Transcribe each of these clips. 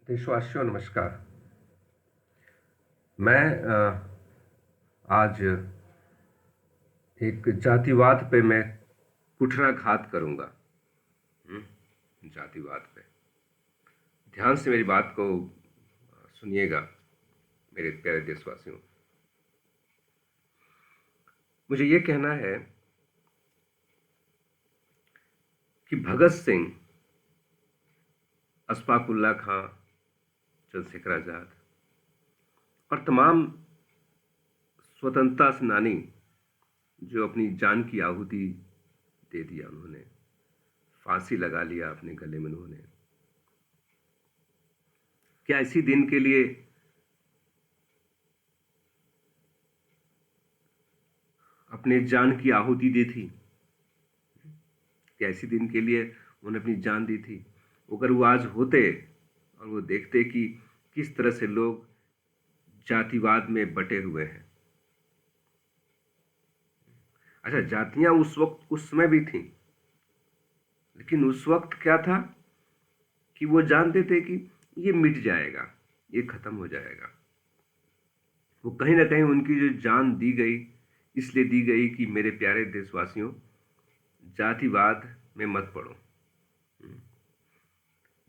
देशवासियों नमस्कार। मैं आज एक जातिवाद पे मैं कुठाराघात करूंगा। जातिवाद पे ध्यान से मेरी बात को सुनिएगा मेरे प्यारे देशवासियों। मुझे ये कहना है कि भगत सिंह, अशफाक उल्लाह खां, चंद्रशेखर आजाद और तमाम स्वतंत्रता सेनानी जो अपनी जान की आहुति दे दिया, उन्होंने फांसी लगा लिया अपने गले में। उन्होंने क्या इसी दिन के लिए अपने जान की आहुति दी थी? क्या इसी दिन के लिए उन्होंने अपनी जान दी थी? अगर वो आज होते और वो देखते कि किस तरह से लोग जातिवाद में बटे हुए हैं। अच्छा, जातियां उस वक्त उस समय भी थीं, लेकिन उस वक्त क्या था कि वो जानते थे कि ये मिट जाएगा, ये खत्म हो जाएगा। वो कहीं ना कहीं उनकी जो जान दी गई, इसलिए दी गई कि मेरे प्यारे देशवासियों, जातिवाद में मत पड़ो।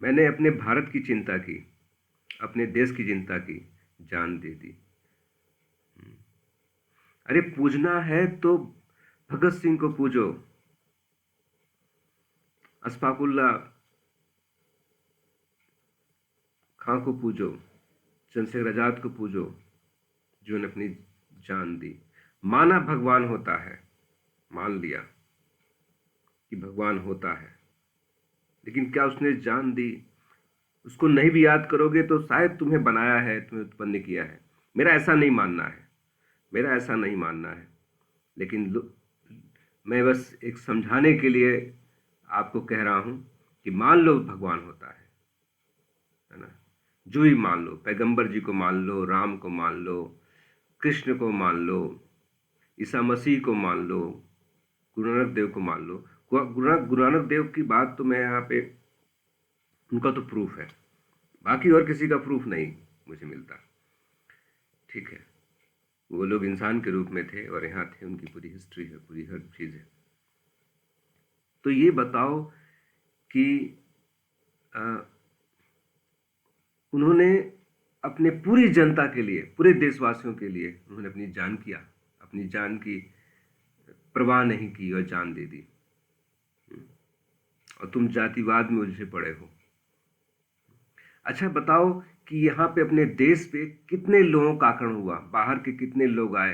मैंने अपने भारत की चिंता की, अपने देश की चिंता की, जान दे दी। अरे पूजना है तो भगत सिंह को पूजो, अशफाक उल्लाह खां को पूजो, चंद्रशेखर आजाद को पूजो, जिन्होंने अपनी जान दी। माना भगवान होता है, मान लिया कि भगवान होता है, लेकिन क्या उसने जान दी? उसको नहीं भी याद करोगे तो शायद तुम्हें बनाया है, तुम्हें उत्पन्न किया है। मेरा ऐसा नहीं मानना है, मेरा ऐसा नहीं मानना है, लेकिन मैं बस एक समझाने के लिए आपको कह रहा हूं कि मान लो भगवान होता है ना? जो ही मान लो, पैगंबर जी को मान लो, राम को मान लो, कृष्ण को मान लो, ईसा मसीह को मान लो, गुरु नानक देव को मान लो। गुरु नानक देव की बात तो मैं यहाँ पे, उनका तो प्रूफ है, बाकी और किसी का प्रूफ नहीं मुझे मिलता। ठीक है, वो लोग इंसान के रूप में थे और यहाँ थे, उनकी पूरी हिस्ट्री है, पूरी हर चीज़ है। तो ये बताओ कि उन्होंने अपने पूरी जनता के लिए, पूरे देशवासियों के लिए उन्होंने अपनी जान किया, अपनी जान की परवाह नहीं की और जान दे दी। और तुम जातिवाद में उलझे पड़े हो। अच्छा बताओ कि यहाँ पे अपने देश पे कितने लोगों का आक्रमण हुआ, बाहर के कितने लोग आए?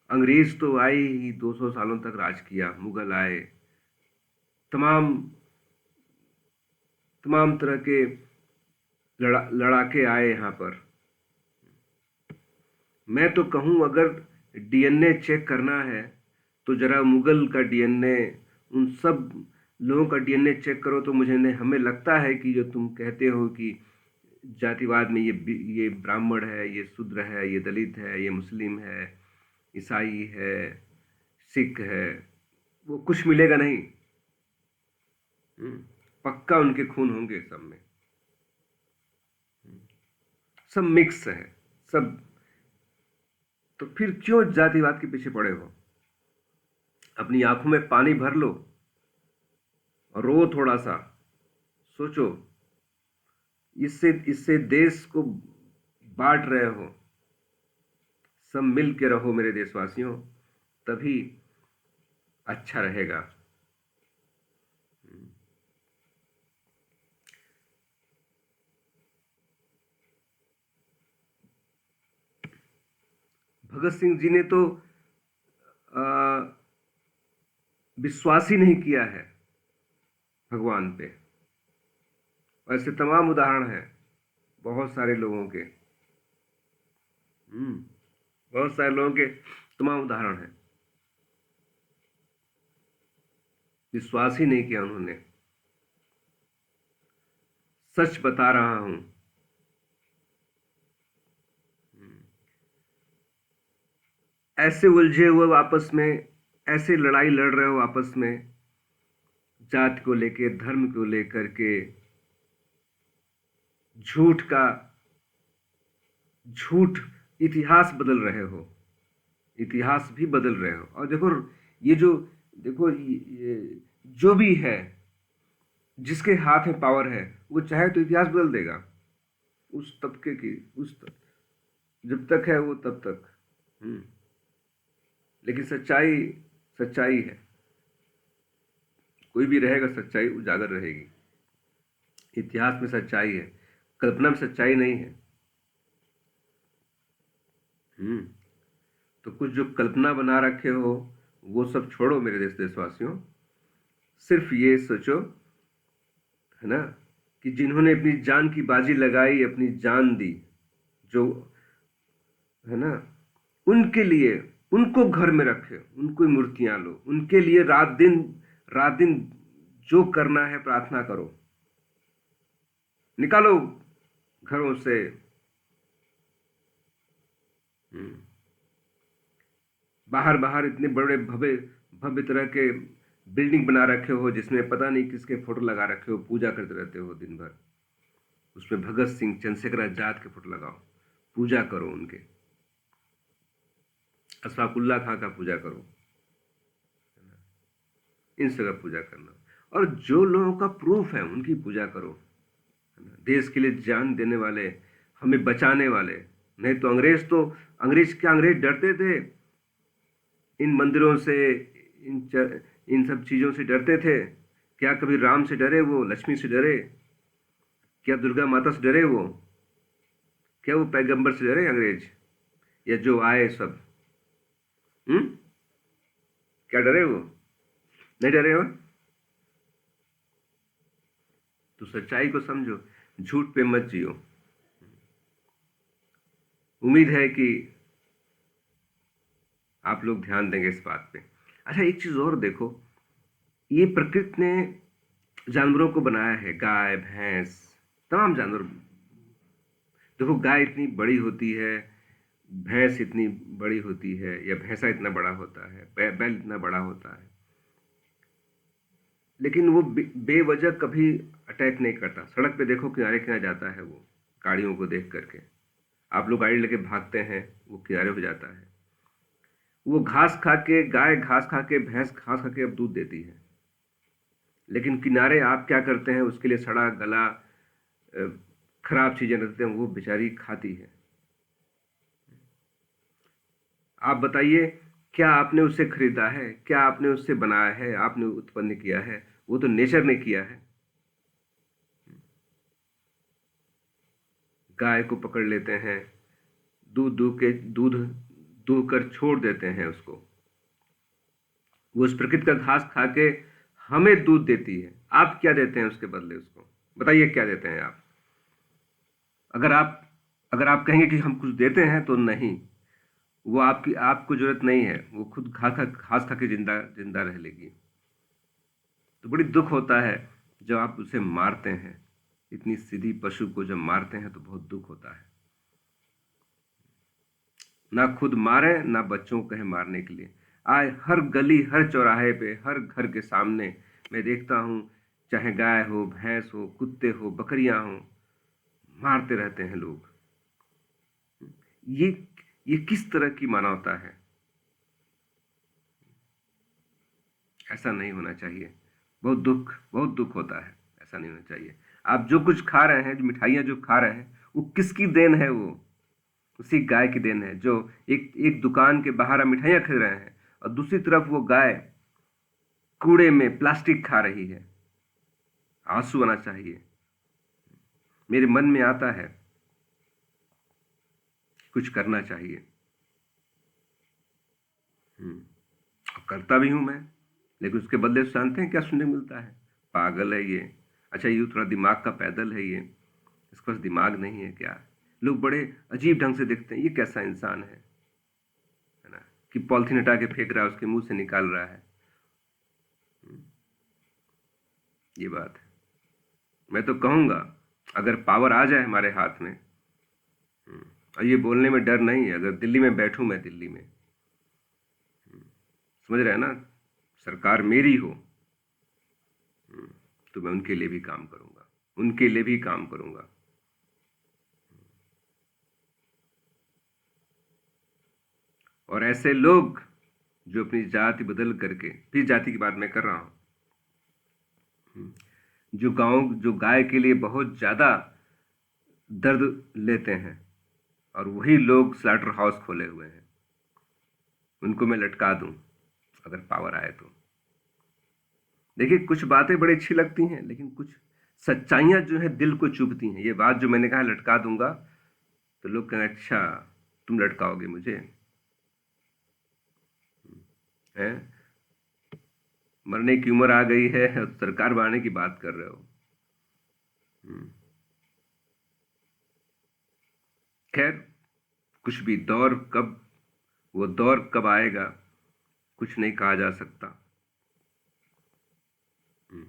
अंग्रेज तो आए ही, 200 सालों तक राज किया, मुगल आए, तमाम तरह के लड़ाके आए यहाँ पर। मैं तो कहूँ अगर डीएनए चेक करना है तो जरा मुगल का डीएनए, उन सब लोगों का डीएनए चेक करो। तो हमें लगता है कि जो तुम कहते हो कि जातिवाद में ये ब्राह्मण है, ये शूद्र है, ये दलित है, ये मुस्लिम है, ईसाई है, सिख है, वो कुछ मिलेगा नहीं। पक्का उनके खून होंगे सब में, सब मिक्स है सब। तो फिर क्यों जातिवाद के पीछे पड़े हो? अपनी आंखों में पानी भर लो और रो थोड़ा सा, सोचो। इससे देश को बांट रहे हो। सब मिल के रहो मेरे देशवासियों, तभी अच्छा रहेगा। भगत सिंह जी ने तो विश्वास ही नहीं किया है भगवान पे। ऐसे तमाम उदाहरण हैं बहुत सारे लोगों के, बहुत सारे लोगों के तमाम उदाहरण हैं। विश्वास ही नहीं किया उन्होंने। सच बता रहा हूं, ऐसे उलझे हुए आपस में, ऐसे लड़ाई लड़ रहे हो आपस में, जाति को लेकर, धर्म को लेकर के, झूठ का झूठ इतिहास बदल रहे हो, इतिहास भी बदल रहे हो। और देखो ये जो देखो ये जो भी है, जिसके हाथ में पावर है, वो चाहे तो इतिहास बदल देगा। उस तबके की जब तक है वो तब तक। लेकिन सच्चाई सच्चाई है, कोई भी रहेगा सच्चाई उजागर रहेगी। इतिहास में सच्चाई है, कल्पना में सच्चाई नहीं है। तो कुछ जो कल्पना बना रखे हो वो सब छोड़ो मेरे देशवासियों। सिर्फ ये सोचो, है ना, कि जिन्होंने अपनी जान की बाजी लगाई, अपनी जान दी, जो है ना, उनके लिए, उनको घर में रखे, उनको मूर्तियां लो, उनके लिए रात दिन जो करना है प्रार्थना करो, निकालो घरों से। बाहर बाहर इतने बड़े भव्य भव्य तरह के बिल्डिंग बना रखे हो जिसमें पता नहीं किसके फोटो लगा रखे हो, पूजा करते रहते हो दिन भर। उसमें भगत सिंह, चंद्रशेखर आजाद के फोटो लगाओ, पूजा करो उनके, अशफाकुल्ला खां का पूजा करो, इन सब का पूजा करना। और जो लोगों का प्रूफ है उनकी पूजा करो, देश के लिए जान देने वाले, हमें बचाने वाले। नहीं तो अंग्रेज डरते थे इन मंदिरों से, इन सब चीजों से डरते थे क्या? कभी राम से डरे वो? लक्ष्मी से डरे क्या? दुर्गा माता से डरे वो? क्या वो पैगंबर से डरे अंग्रेज? या जो आए सब? क्या डरे वो? नहीं डरे हो? तो सच्चाई को समझो, झूठ पे मत जियो। उम्मीद है कि आप लोग ध्यान देंगे इस बात पे। अच्छा, एक चीज और देखो, ये प्रकृति ने जानवरों को बनाया है, गाय, भैंस, तमाम जानवर। देखो गाय इतनी बड़ी होती है, भैंस इतनी बड़ी होती है, या भैंसा इतना बड़ा होता है, बैल इतना बड़ा होता है, लेकिन वो बेवजह कभी अटैक नहीं करता। सड़क पे देखो किनारे किनारे जाता है वो, गाड़ियों को देख करके। आप लोग गाड़ी लेके भागते हैं, वो किनारे हो जाता है। वो घास खा के, गाय घास खा के, भैंस घास खा के अब दूध देती है, लेकिन किनारे आप क्या करते हैं? उसके लिए सड़ा गला खराब चीजें रखते हैं, वो बेचारी खाती है। आप बताइए, क्या आपने उसे खरीदा है? क्या आपने उससे बनाया है? आपने उत्पन्न किया है? वो तो नेचर ने किया है। गाय को पकड़ लेते हैं, दूध दूह कर छोड़ देते हैं उसको, वो उस प्रकृति का घास खा के हमें दूध देती है। आप क्या देते हैं उसके बदले उसको? बताइए क्या देते हैं आप? अगर आप अगर आप कहेंगे कि हम कुछ देते हैं, तो नहीं, वो आपको जरूरत नहीं है, वो खुद घास खा के जिंदा जिंदा रह लेगी। तो बड़ी दुख होता है जब आप उसे मारते हैं। इतनी सीधी पशु को जब मारते हैं तो बहुत दुख होता है। ना खुद मारे, ना बच्चों को कहे मारने के लिए। आज हर गली, हर चौराहे पे, हर घर के सामने मैं देखता हूँ, चाहे गाय हो, भैंस हो, कुत्ते हो, बकरियां हो, मारते रहते हैं लोग। ये ये किस तरह की मानवता है? ऐसा नहीं होना चाहिए। बहुत दुख होता है। ऐसा नहीं होना चाहिए। आप जो कुछ खा रहे हैं, जो मिठाइयाँ जो खा रहे हैं, वो किसकी देन है? वो उसी गाय की देन है जो एक एक दुकान के बाहर आप मिठाइयाँ खरीद रहे हैं, और दूसरी तरफ वो गाय कूड़े में प्लास्टिक खा रही है। आंसू आना चाहिए। मेरे मन में आता है कुछ करना चाहिए। करता भी हूं मैं, लेकिन उसके बदले जानते हैं क्या सुनने को मिलता है? पागल है ये। अच्छा, ये थोड़ा दिमाग का पैदल है, ये इसके पास दिमाग नहीं है क्या? लोग बड़े अजीब ढंग से देखते हैं, ये कैसा इंसान है ना, कि पॉलिथीन हटा के फेंक रहा है, उसके मुंह से निकाल रहा है। ये बात है। मैं तो कहूंगा, अगर पावर आ जाए हमारे हाथ में, और ये बोलने में डर नहीं है, अगर दिल्ली में बैठूं, मैं दिल्ली में, समझ रहे हैं ना, सरकार मेरी हो, तो मैं उनके लिए भी काम करूंगा, उनके लिए भी काम करूंगा। और ऐसे लोग जो अपनी जाति बदल करके, फिर जाति की बात मैं कर रहा हूं, जो गाय के लिए बहुत ज्यादा दर्द लेते हैं, और वही लोग स्लॉटर हाउस खोले हुए हैं, उनको मैं लटका दूं अगर पावर आए तो। देखिए, कुछ बातें बड़ी अच्छी लगती हैं, लेकिन कुछ सच्चाइयां जो है दिल को चुभती हैं। ये बात जो मैंने कहा लटका दूंगा, तो लोग कहें अच्छा तुम लटकाओगे मुझे, हैं? मरने की उम्र आ गई है और सरकार बनाने की बात कर रहे हो। हम्म। खैर, कुछ भी वो दौर कब आएगा कुछ नहीं कहा जा सकता। हम्म।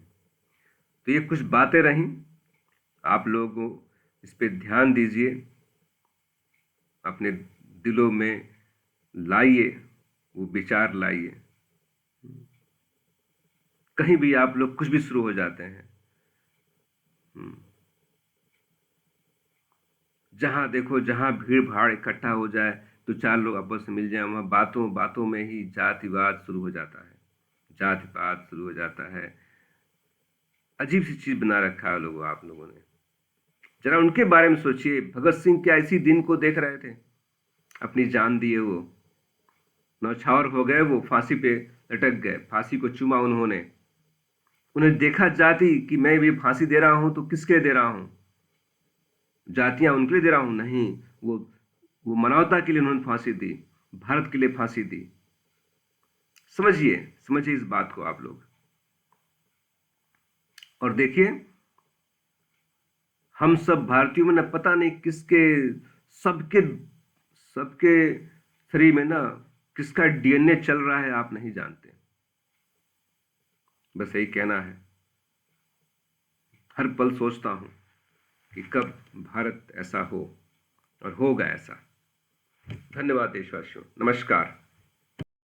तो ये कुछ बातें रहीं, आप लोगों इस पे ध्यान दीजिए, अपने दिलों में लाइए, वो विचार लाइए। कहीं भी आप लोग कुछ भी शुरू हो जाते हैं, जहां देखो जहां भीड़ भाड़ इकट्ठा हो जाए, तो चार लोग आपस में मिल जाए, वहां बातों बातों में ही जातिवाद शुरू हो जाता है, जातिवाद शुरू हो जाता है। अजीब सी चीज बना रखा है लोगों, आप लोगों ने। जरा उनके बारे में सोचिए, भगत सिंह क्या इसी दिन को देख रहे थे? अपनी जान दिए वो, नौछावर हो गए, वो फांसी पे लटक गए, फांसी को चूमा उन्होंने। उन्हें देखा जाति कि मैं भी फांसी दे रहा हूं तो किसके लिए दे रहा हूं? जातियां उनके लिए दे रहा हूं? नहीं, वो वो मानवता के लिए उन्होंने फांसी दी, भारत के लिए फांसी दी। समझिए, समझिए इस बात को आप लोग। और देखिए, हम सब भारतीयों में ना पता नहीं किसके, सबके सबके शरीर में ना किसका डीएनए चल रहा है, आप नहीं जानते। बस यही कहना है। हर पल सोचता हूं कि कब भारत ऐसा हो, और होगा ऐसा। धन्यवाद देशवासियों, नमस्कार।